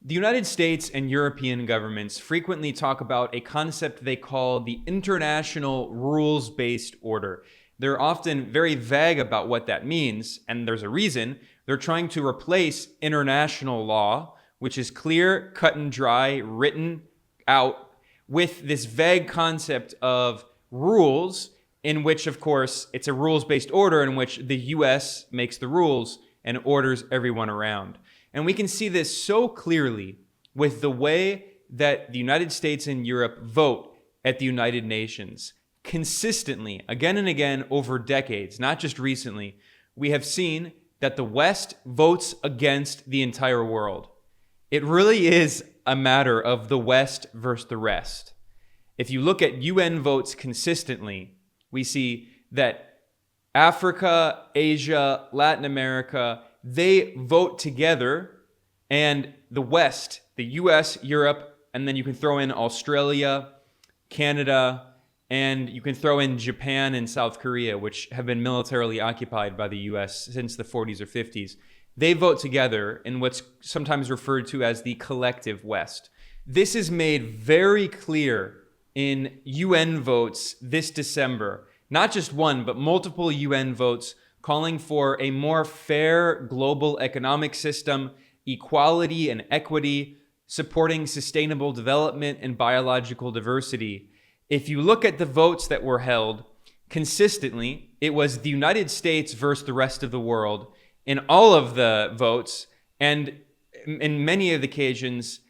The United States and European governments frequently talk about a concept they call the international rules-based order. They're often very vague about what that means, and there's a reason. They're trying to replace international law, which is clear, cut and dry, written out, with this vague concept of rules, in which, of course, it's a rules-based order in which the US makes the rules and orders everyone around. And we can see this so clearly with the way that the United States and Europe vote at the United Nations. Consistently, again and again, over decades, not just recently, we have seen that the West votes against the entire world. It really is a matter of the West versus the rest. If you look at UN votes consistently, we see that Africa, Asia, Latin America, they vote together, and the West, the US, Europe, and then you can throw in Australia, Canada, and you can throw in Japan and South Korea, which have been militarily occupied by the US since the 40s or 50s. They vote together in what's sometimes referred to as the collective West. This is made very clear in UN votes this December. Not just one, but multiple UN votes calling for a more fair global economic system, equality and equity, supporting sustainable development and biological diversity. If you look at the votes that were held consistently, it was the United States versus the rest of the world in all of the votes, and in many of the occasions,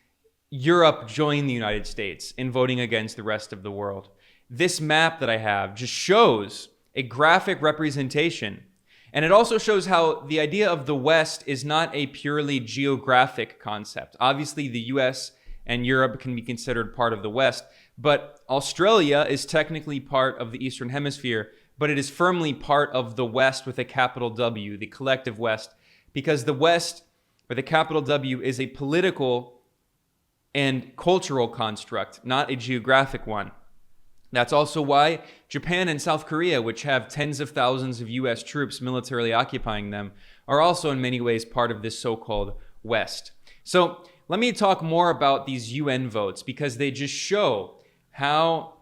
Europe joined the United States in voting against the rest of the world. This map that I have just shows a graphic representation. And it also shows how the idea of the West is not a purely geographic concept. Obviously, the US and Europe can be considered part of the West, but Australia is technically part of the Eastern Hemisphere, but it is firmly part of the West with a capital W, the collective West, because the West, with a capital W, is a political and cultural construct, not a geographic one. That's also why Japan and South Korea, which have tens of thousands of US troops militarily occupying them, are also in many ways part of this so-called West. So let me talk more about these UN votes, because they just show how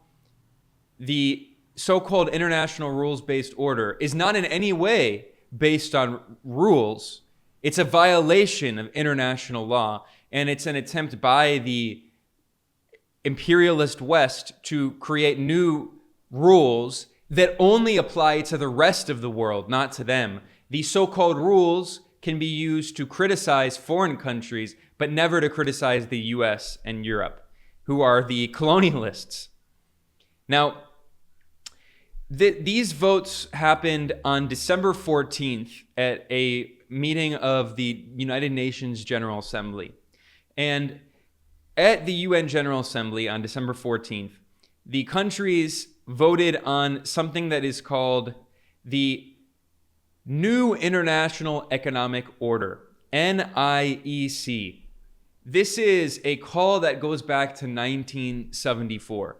the so-called international rules-based order is not in any way based on rules. It's a violation of international law, and it's an attempt by the imperialist West to create new rules that only apply to the rest of the world, not to them. These so-called rules can be used to criticize foreign countries, but never to criticize the US and Europe, who are the colonialists. Now, these votes happened on December 14th at a meeting of the United Nations General Assembly. And at the UN General Assembly on December 14th, the countries voted on something that is called the New International Economic Order, NIEC. This is a call that goes back to 1974.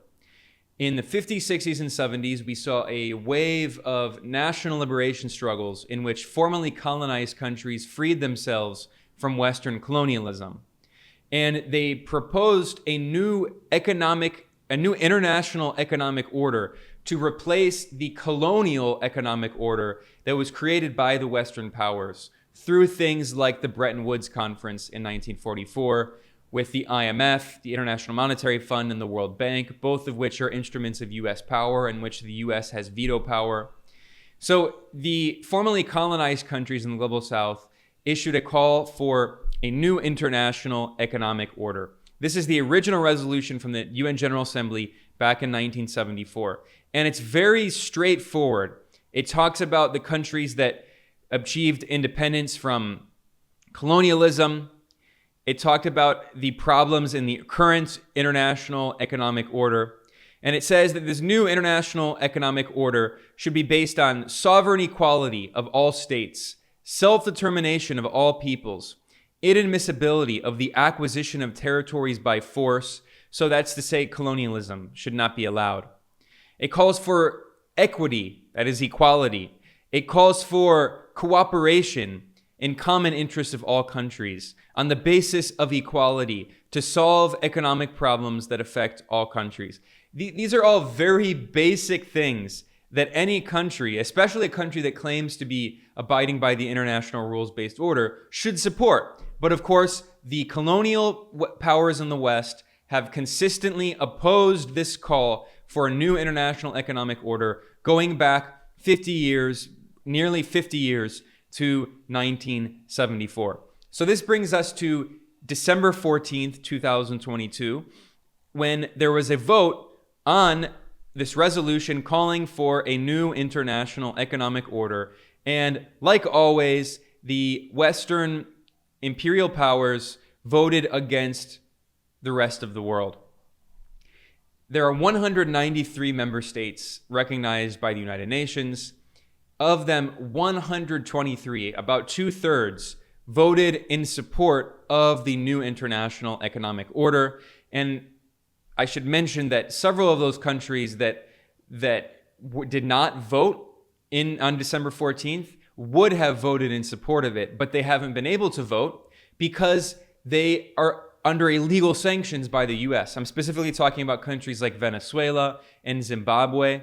In the 50s, 60s, and 70s, we saw a wave of national liberation struggles in which formerly colonized countries freed themselves from Western colonialism. And they proposed a new international economic order to replace the colonial economic order that was created by the Western powers through things like the Bretton Woods Conference in 1944, with the IMF, the International Monetary Fund, and the World Bank, both of which are instruments of US power in which the US has veto power. So the formerly colonized countries in the Global South issued a call for a new international economic order. This is the original resolution from the UN General Assembly back in 1974. And it's very straightforward. It talks about the countries that achieved independence from colonialism. It talked about the problems in the current international economic order. And it says that this new international economic order should be based on sovereign equality of all states, self-determination of all peoples, inadmissibility of the acquisition of territories by force, so that's to say colonialism should not be allowed. It calls for equity, that is equality. It calls for cooperation, in common interests of all countries, on the basis of equality, to solve economic problems that affect all countries. These are all very basic things that any country, especially a country that claims to be abiding by the international rules-based order, should support. But of course, the colonial powers in the West have consistently opposed this call for a new international economic order going back 50 years, nearly 50 years, to 1974. So this brings us to December 14th, 2022, when there was a vote on this resolution calling for a new international economic order. And like always, the Western imperial powers voted against the rest of the world. There are 193 member states recognized by the United Nations. Of them, 123, about 2/3, voted in support of the new international economic order. And I should mention that several of those countries that did not vote on December 14th would have voted in support of it, but they haven't been able to vote because they are under illegal sanctions by the US. I'm specifically talking about countries like Venezuela and Zimbabwe.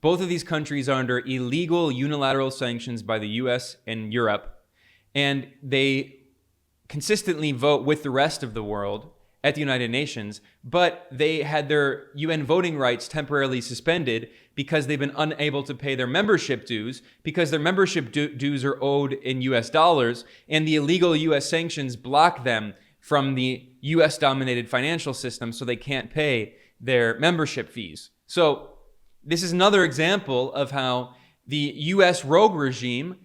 Both of these countries are under illegal unilateral sanctions by the US and Europe, and they consistently vote with the rest of the world at the United Nations, but they had their UN voting rights temporarily suspended because they've been unable to pay their membership dues, because their membership dues are owed in US dollars, and the illegal US sanctions block them from the US-dominated financial system, so they can't pay their membership fees. So this is another example of how the US rogue regime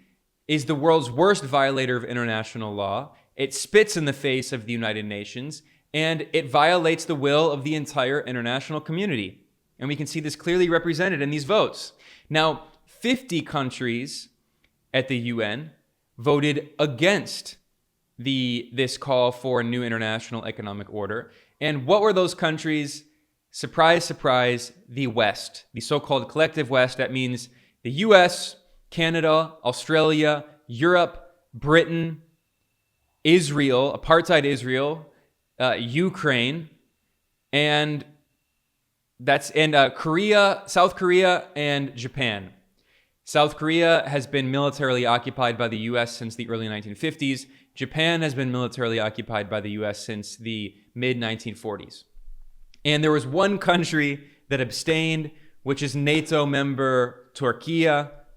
is the world's worst violator of international law. It spits in the face of the United Nations, and it violates the will of the entire international community. And we can see this clearly represented in these votes. Now, 50 countries at the UN voted against this call for a new international economic order. And what were those countries? Surprise, surprise, the West, the so-called collective West. That means the US, Canada, Australia, Europe, Britain, Israel, apartheid Israel, Ukraine, and Korea, South Korea, and Japan. South Korea has been militarily occupied by the US since the early 1950s. Japan has been militarily occupied by the US since the mid-1940s. And there was one country that abstained, which is NATO member Turkey,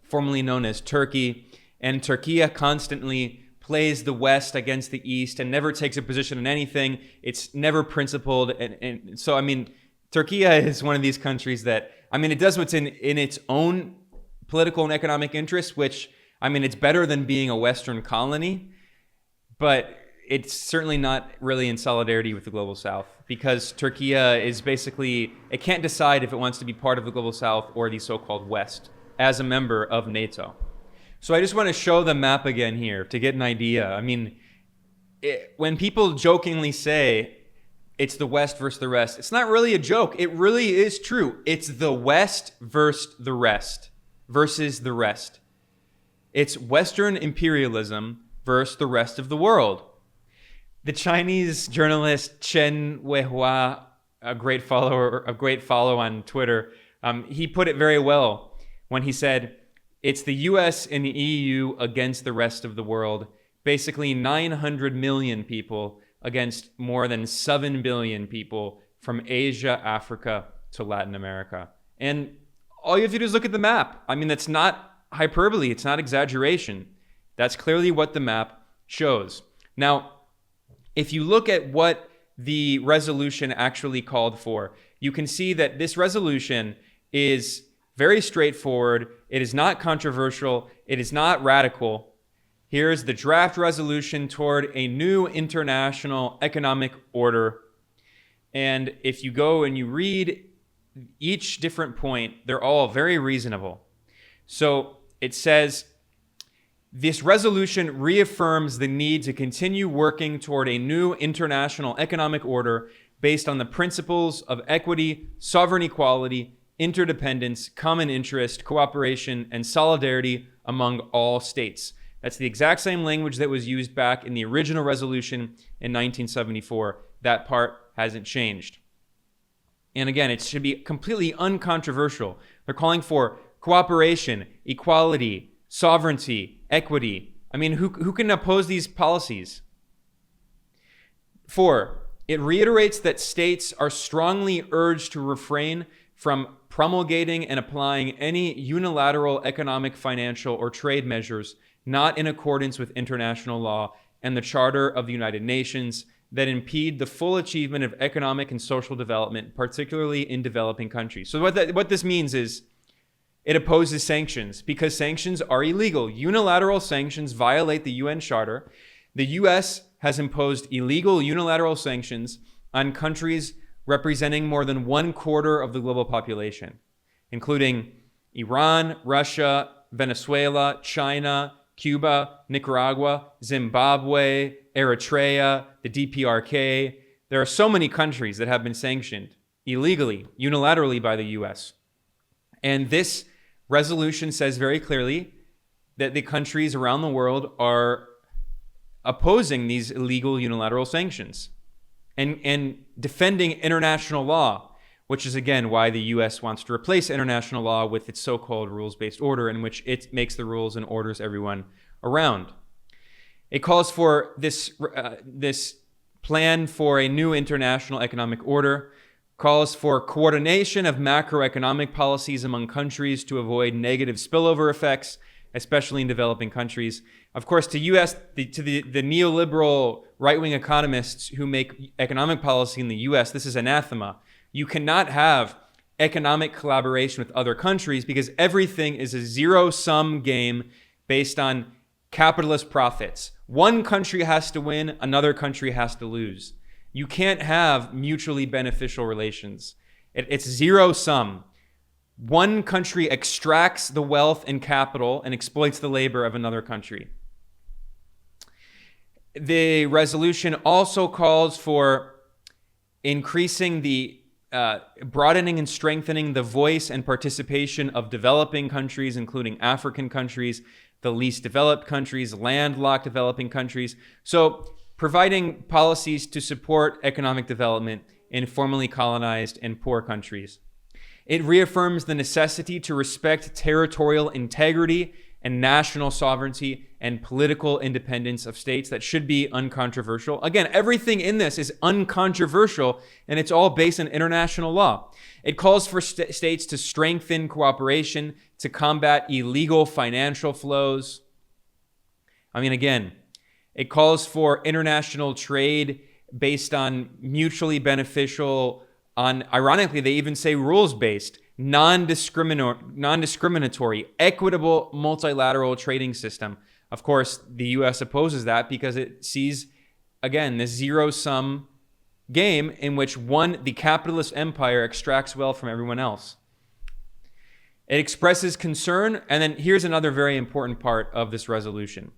formerly known as Turkey. And Turkey constantly plays the West against the East and never takes a position in anything. It's never principled. And so, I mean, Turkey is one of these countries that, I mean, it does what's in its own political and economic interests, which, I mean, it's better than being a Western colony, but it's certainly not really in solidarity with the Global South, because Turkey is basically, it can't decide if it wants to be part of the Global South or the so-called West as a member of NATO. So I just want to show the map again here to get an idea. I mean, when people jokingly say it's the West versus the rest, it's not really a joke. It really is true. It's the West versus the rest, versus the rest. It's Western imperialism versus the rest of the world. The Chinese journalist Chen Weihua, a great follow on Twitter, he put it very well when he said, it's the US and the EU against the rest of the world. Basically 900 million people against more than 7 billion people from Asia, Africa to Latin America. And all you have to do is look at the map. I mean, that's not hyperbole. It's not exaggeration. That's clearly what the map shows. Now, if you look at what the resolution actually called for, you can see that this resolution is very straightforward. It is not controversial. It is not radical. Here's the draft resolution toward a new international economic order. And if you go and you read each different point, they're all very reasonable. So it says, this resolution reaffirms the need to continue working toward a new international economic order based on the principles of equity, sovereign equality, interdependence, common interest, cooperation, and solidarity among all states. That's the exact same language that was used back in the original resolution in 1974. That part hasn't changed. And again, it should be completely uncontroversial. They're calling for cooperation, equality, sovereignty, equity. I mean, who can oppose these policies? 4, it reiterates that states are strongly urged to refrain from promulgating and applying any unilateral economic, financial, or trade measures not in accordance with international law and the Charter of the United Nations that impede the full achievement of economic and social development, particularly in developing countries. So what this means is it opposes sanctions because sanctions are illegal. Unilateral sanctions violate the UN Charter. The US has imposed illegal unilateral sanctions on countries representing more than 1/4 of the global population, including Iran, Russia, Venezuela, China, Cuba, Nicaragua, Zimbabwe, Eritrea, the DPRK. There are so many countries that have been sanctioned illegally, unilaterally by the US. And this resolution says very clearly that the countries around the world are opposing these illegal unilateral sanctions and defending international law, which is, again, why the US wants to replace international law with its so-called rules-based order, in which it makes the rules and orders everyone around. It calls for this plan for a new international economic order, calls for coordination of macroeconomic policies among countries to avoid negative spillover effects, especially in developing countries. Of course, to the neoliberal right-wing economists who make economic policy in the US, this is anathema. You cannot have economic collaboration with other countries because everything is a zero-sum game based on capitalist profits. One country has to win, another country has to lose. You can't have mutually beneficial relations. It's zero-sum. One country extracts the wealth and capital and exploits the labor of another country. The resolution also calls for increasing the broadening and strengthening the voice and participation of developing countries, including African countries, the least developed countries, landlocked developing countries. So providing policies to support economic development in formerly colonized and poor countries. It reaffirms the necessity to respect territorial integrity and national sovereignty and political independence of states. That should be uncontroversial. Again, everything in this is uncontroversial, and it's all based on international law. It calls for states to strengthen cooperation to combat illegal financial flows. I mean, again, it calls for international trade based on mutually beneficial, ironically, they even say rules-based, non-discriminatory, equitable, multilateral trading system. Of course, the US opposes that because it sees, again, this zero-sum game in which the capitalist empire extracts wealth from everyone else. It expresses concern, and then here's another very important part of this resolution.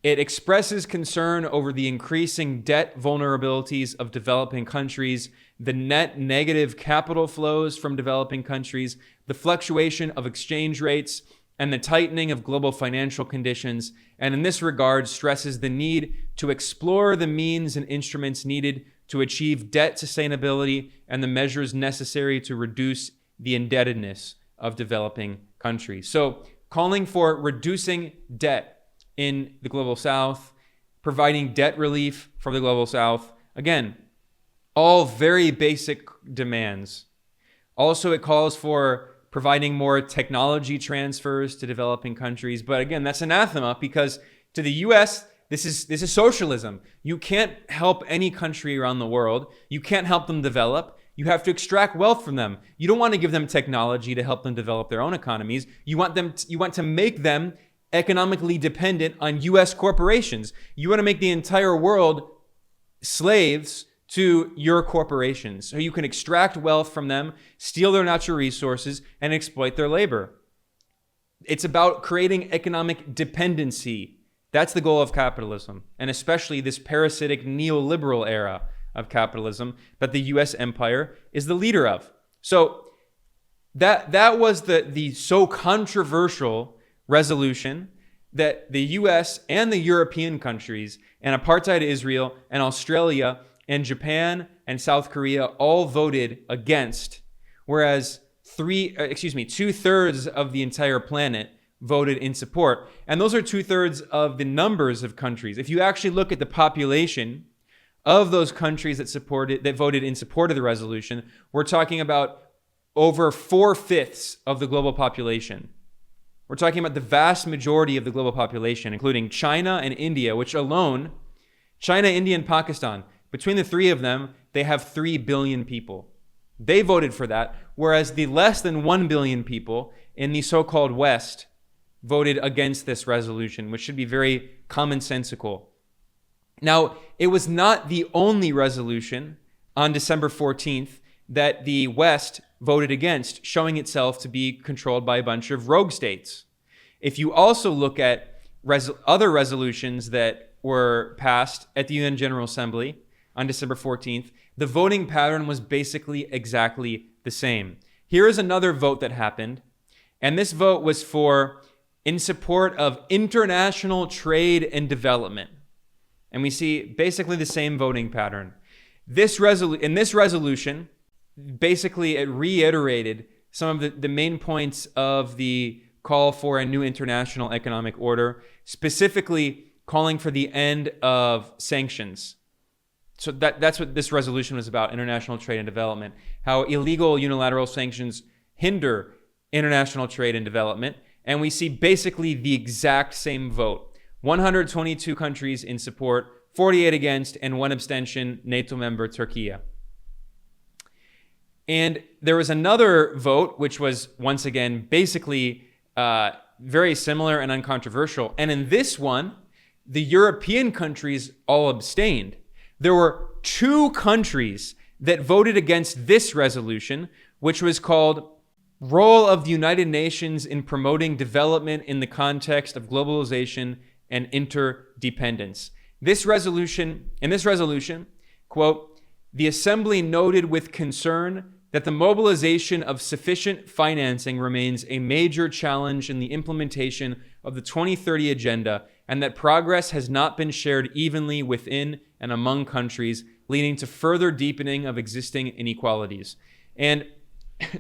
It expresses concern over the increasing debt vulnerabilities of developing countries, the net negative capital flows from developing countries, the fluctuation of exchange rates, and the tightening of global financial conditions, and in this regard stresses the need to explore the means and instruments needed to achieve debt sustainability and the measures necessary to reduce the indebtedness of developing countries. So calling for reducing debt in the Global South, providing debt relief for the Global South. Again, all very basic demands. Also, it calls for providing more technology transfers to developing countries. But again, that's anathema because to the US, this is socialism. You can't help any country around the world. You can't help them develop. You have to extract wealth from them. You don't want to give them technology to help them develop their own economies. You want to make them economically dependent on US corporations. You want to make the entire world slaves to your corporations so you can extract wealth from them, steal their natural resources, and exploit their labor. It's about creating economic dependency. That's the goal of capitalism, and especially this parasitic neoliberal era of capitalism that the US empire is the leader of. So that was the so controversial resolution that the US and the European countries and apartheid Israel and Australia and Japan and South Korea all voted against, whereas 2/3 of the entire planet voted in support. And those are 2/3 of the numbers of countries. If you actually look at the population of those countries that voted in support of the resolution, we're talking about over 4/5 of the global population. We're talking about the vast majority of the global population, including China and India, which alone, China, India, and Pakistan, between the three of them, they have 3 billion people. They voted for that, whereas the less than 1 billion people in the so-called West voted against this resolution, which should be very commonsensical. Now, it was not the only resolution on December 14th that the West voted against, showing itself to be controlled by a bunch of rogue states. If you also look at other resolutions that were passed at the UN General Assembly on December 14th, the voting pattern was basically exactly the same. Here is another vote that happened, and this vote was in support of international trade and development. And we see basically the same voting pattern. In this resolution, basically it reiterated some of the main points of the call for a new international economic order, specifically calling for the end of sanctions. So that's what this resolution was about, international trade and development, how illegal unilateral sanctions hinder international trade and development. And we see basically the exact same vote. 122 countries in support, 48 against, and 1 abstention, NATO member Turkey. And there was another vote, which was, once again, basically very similar and uncontroversial. And in this one, the European countries all abstained. There were 2 countries that voted against this resolution, which was called Role of the United Nations in Promoting Development in the Context of Globalization and Interdependence. In this resolution, quote, the Assembly noted with concern that the mobilization of sufficient financing remains a major challenge in the implementation of the 2030 Agenda, and that progress has not been shared evenly within and among countries, leading to further deepening of existing inequalities. And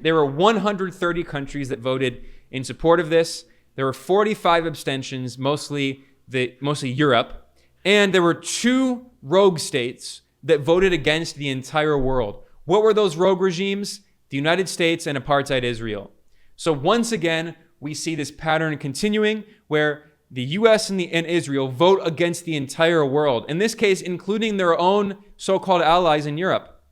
there were 130 countries that voted in support of this. There were 45 abstentions, mostly Europe, and there were 2 rogue states that voted against the entire world. What were those rogue regimes? The United States and apartheid Israel. So once again, we see this pattern continuing where the US and Israel vote against the entire world, in this case, including their own so-called allies in Europe.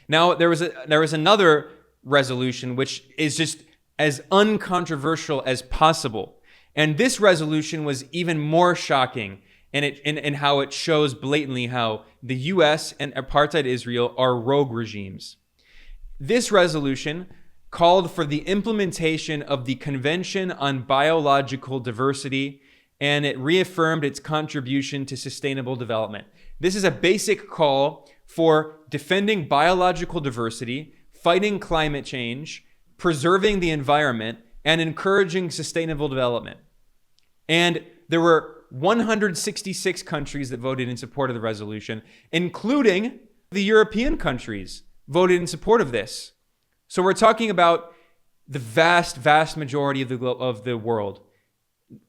Now, there was another resolution which is just as uncontroversial as possible. And this resolution was even more shocking in how it shows blatantly how the US and apartheid Israel are rogue regimes. This resolution called for the implementation of the Convention on Biological Diversity, and it reaffirmed its contribution to sustainable development. This is a basic call for defending biological diversity, fighting climate change, preserving the environment, and encouraging sustainable development. And there were 166 countries that voted in support of the resolution, including the European countries voted in support of this. So we're talking about the vast majority of the world.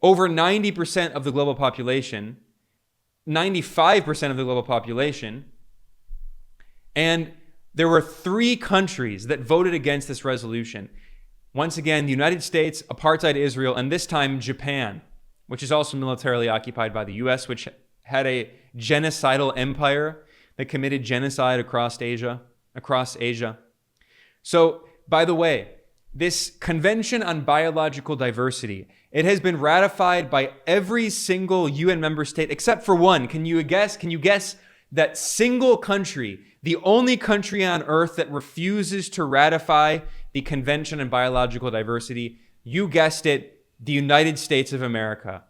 Over 90% of the global population, 95% of the global population, and there were 3 countries that voted against this resolution. Once again, the United States, apartheid Israel, and this time Japan, which is also militarily occupied by the US, which had a genocidal empire that committed genocide across Asia. So, by the way, this Convention on Biological Diversity, it has been ratified by every single UN member state except for one. Can you guess that single country, the only country on earth that refuses to ratify the Convention on Biological Diversity? You guessed it, the United States of America.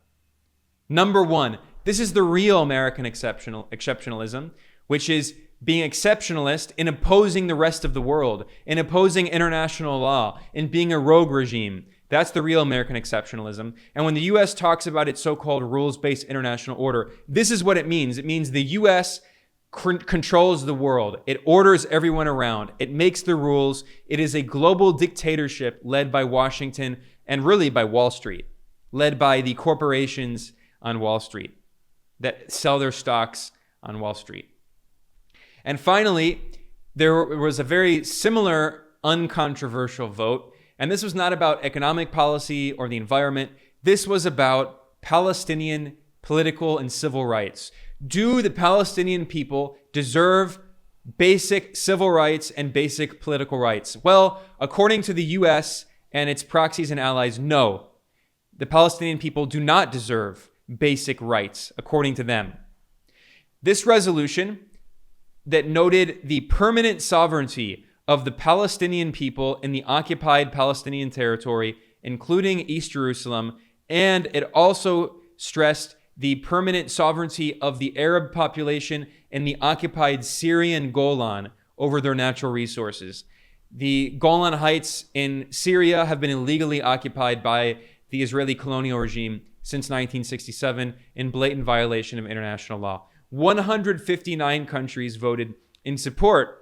Number 1, this is the real American exceptionalism, which is being exceptionalist in opposing the rest of the world, in opposing international law, in being a rogue regime, That's the real American exceptionalism. And when the U.S. talks about its so-called rules-based international order, this is what it means. It means the U.S. controls the world. It orders everyone around. It makes the rules. It is a global dictatorship led by Washington and really by Wall Street, led by the corporations on Wall Street that sell their stocks on Wall Street. And finally, there was a very similar uncontroversial vote. And this was not about economic policy or the environment. This was about Palestinian political and civil rights. Do the Palestinian people deserve basic civil rights and basic political rights? Well, according to the U.S. and its proxies and allies, no. The Palestinian people do not deserve basic rights, according to them. This resolution that noted the permanent sovereignty of the Palestinian people in the occupied Palestinian territory, including East Jerusalem, and it also stressed the permanent sovereignty of the Arab population in the occupied Syrian Golan over their natural resources. The Golan Heights in Syria have been illegally occupied by the Israeli colonial regime since 1967 in blatant violation of international law. 159 countries voted in support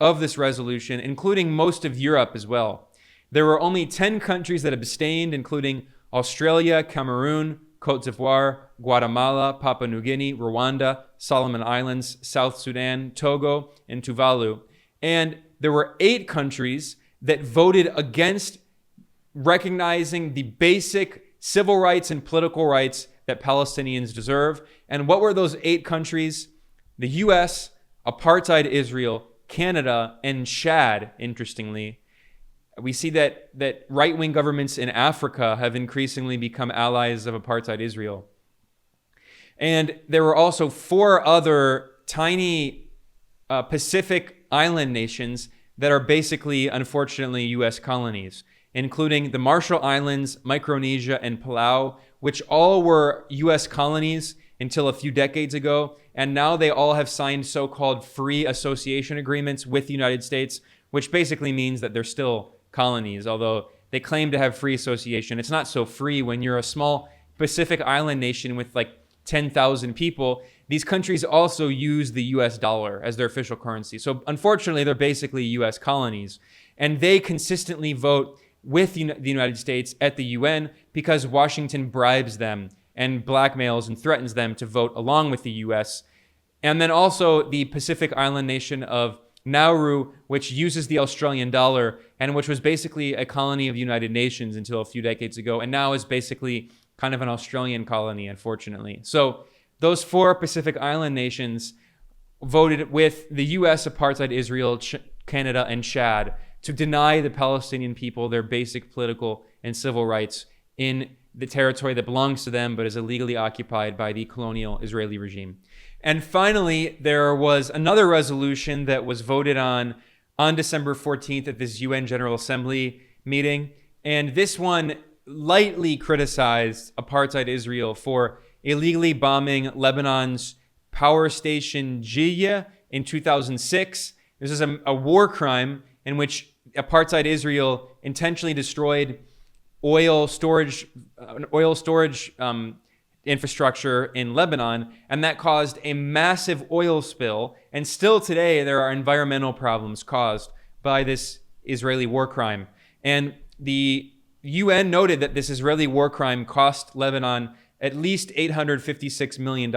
of this resolution, including most of Europe as well. There were only 10 countries that abstained, including Australia, Cameroon, Cote d'Ivoire, Guatemala, Papua New Guinea, Rwanda, Solomon Islands, South Sudan, Togo, and Tuvalu. And there were 8 countries that voted against recognizing the basic civil rights and political rights that Palestinians deserve. And what were those 8 countries? The US, apartheid Israel, Canada, and Chad, interestingly. We see that right-wing governments in Africa have increasingly become allies of apartheid Israel. And there were also 4 other tiny Pacific island nations that are basically, unfortunately, U.S. colonies, including the Marshall Islands, Micronesia, and Palau, which all were U.S. colonies until a few decades ago. And now they all have signed so-called free association agreements with the United States, which basically means that they're still colonies, although they claim to have free association. It's not so free when you're a small Pacific island nation with like 10,000 people. These countries also use the US dollar as their official currency. So unfortunately, they're basically US colonies. And they consistently vote with the United States at the UN because Washington bribes them and blackmails and threatens them to vote along with the US. And then also the Pacific island nation of Nauru, which uses the Australian dollar and which was basically a colony of the United Nations until a few decades ago, and now is basically kind of an Australian colony, unfortunately. So those 4 Pacific island nations voted with the US, apartheid Israel, Canada, and Chad to deny the Palestinian people their basic political and civil rights in the territory that belongs to them but is illegally occupied by the colonial Israeli regime. And finally, there was another resolution that was voted on December 14th at this UN General Assembly meeting. And this one lightly criticized apartheid Israel for illegally bombing Lebanon's power station Jiyya in 2006. This is a war crime in which apartheid Israel intentionally destroyed oil storage infrastructure in Lebanon, and that caused a massive oil spill. And still today, there are environmental problems caused by this Israeli war crime. And the UN noted that this Israeli war crime cost Lebanon at least $856 million.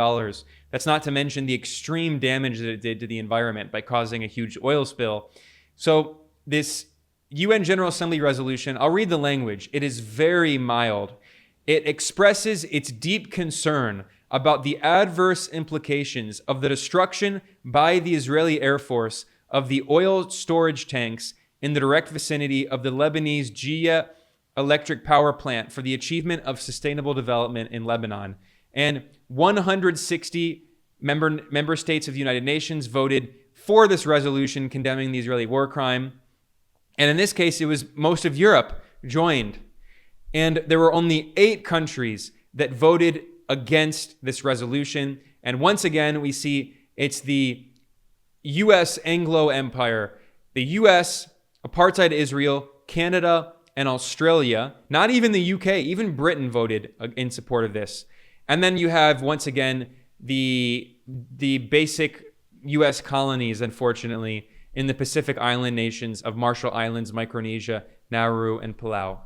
That's not to mention the extreme damage that it did to the environment by causing a huge oil spill. So this UN General Assembly resolution, I'll read the language. It is very mild. It expresses its deep concern about the adverse implications of the destruction by the Israeli Air Force of the oil storage tanks in the direct vicinity of the Lebanese Jiyya electric power plant for the achievement of sustainable development in Lebanon. And 160 member states of the United Nations voted for this resolution condemning the Israeli war crime. And in this case, it was most of Europe joined. And there were only 8 countries that voted against this resolution. And once again, we see it's the U.S. Anglo Empire, the U.S., apartheid Israel, Canada, and Australia, not even the UK, even Britain voted in support of this. And then you have, once again, the basic US colonies, unfortunately, in the Pacific Island nations of Marshall Islands, Micronesia, Nauru, and Palau.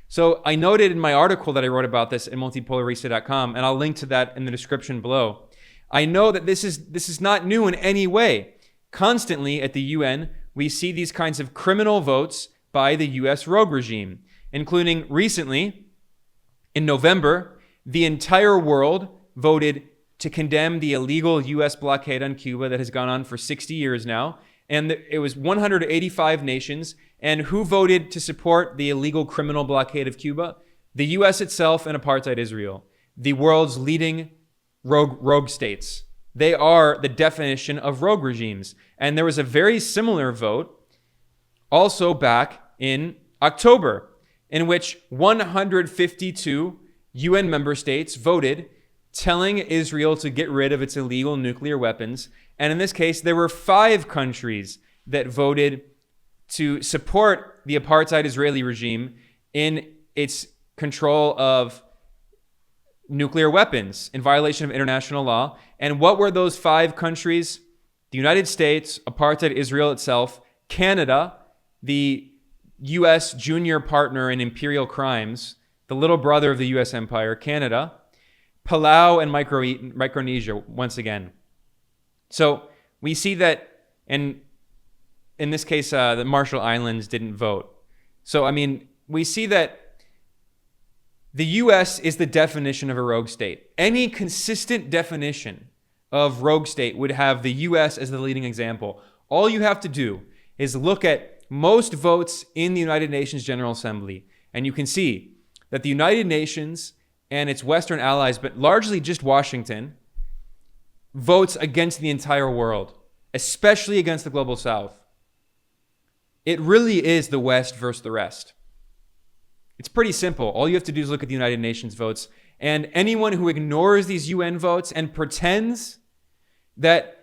So I noted in my article that I wrote about this at multipolarista.com, and I'll link to that in the description below. I know that this is not new in any way. Constantly at the UN, we see these kinds of criminal votes by the US rogue regime, including recently, in November, the entire world voted to condemn the illegal US blockade on Cuba that has gone on for 60 years now. And it was 185 nations. And who voted to support the illegal criminal blockade of Cuba? The US itself and apartheid Israel, the world's leading rogue states. They are the definition of rogue regimes. And there was a very similar vote also back in October, in which 152 UN member states voted telling Israel to get rid of its illegal nuclear weapons. And in this case, there were 5 countries that voted to support the apartheid Israeli regime in its control of nuclear weapons in violation of international law. And what were those 5 countries? The United States, apartheid Israel itself, Canada, the US junior partner in imperial crimes, the little brother of the US empire, Canada, Palau, and Micronesia, once again. So we see that, and in this case, the Marshall Islands didn't vote. So, I mean, we see that the US is the definition of a rogue state. Any consistent definition of rogue state would have the US as the leading example. All you have to do is look at most votes in the United Nations General Assembly, and you can see that the United Nations and its Western allies, but largely just Washington, votes against the entire world, especially against the global South. It really is the West versus the rest. It's pretty simple. All you have to do is look at the United Nations votes. And anyone who ignores these UN votes and pretends that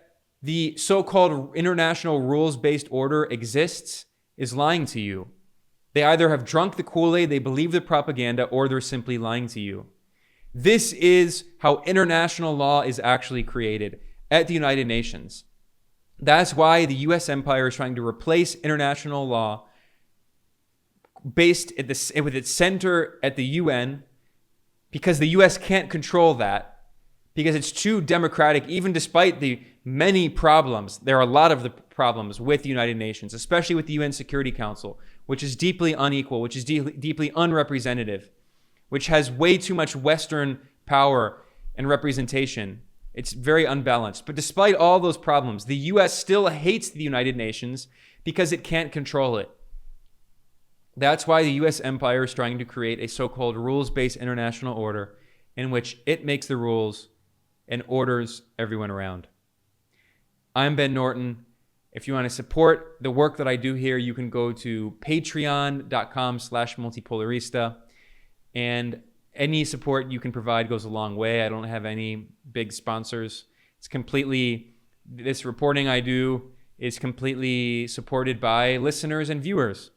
the so-called international rules-based order exists is lying to you. They either have drunk the Kool-Aid, they believe the propaganda, or they're simply lying to you. This is how international law is actually created at the United Nations. That's why the US empire is trying to replace international law based with its center at the UN, because the US can't control that, because it's too democratic, even despite the many problems. There are a lot of the problems with the United Nations, especially with the UN Security Council, which is deeply unequal, which is deeply unrepresentative, which has way too much Western power and representation. It's very unbalanced. But despite all those problems, the US still hates the United Nations because it can't control it. That's why the US empire is trying to create a so-called rules-based international order in which it makes the rules and orders everyone around. I'm Ben Norton. If you want to support the work that I do here, you can go to patreon.com/multipolarista. And any support you can provide goes a long way. I don't have any big sponsors. This reporting I do is completely supported by listeners and viewers.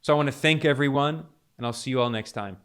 So I want to thank everyone, and I'll see you all next time.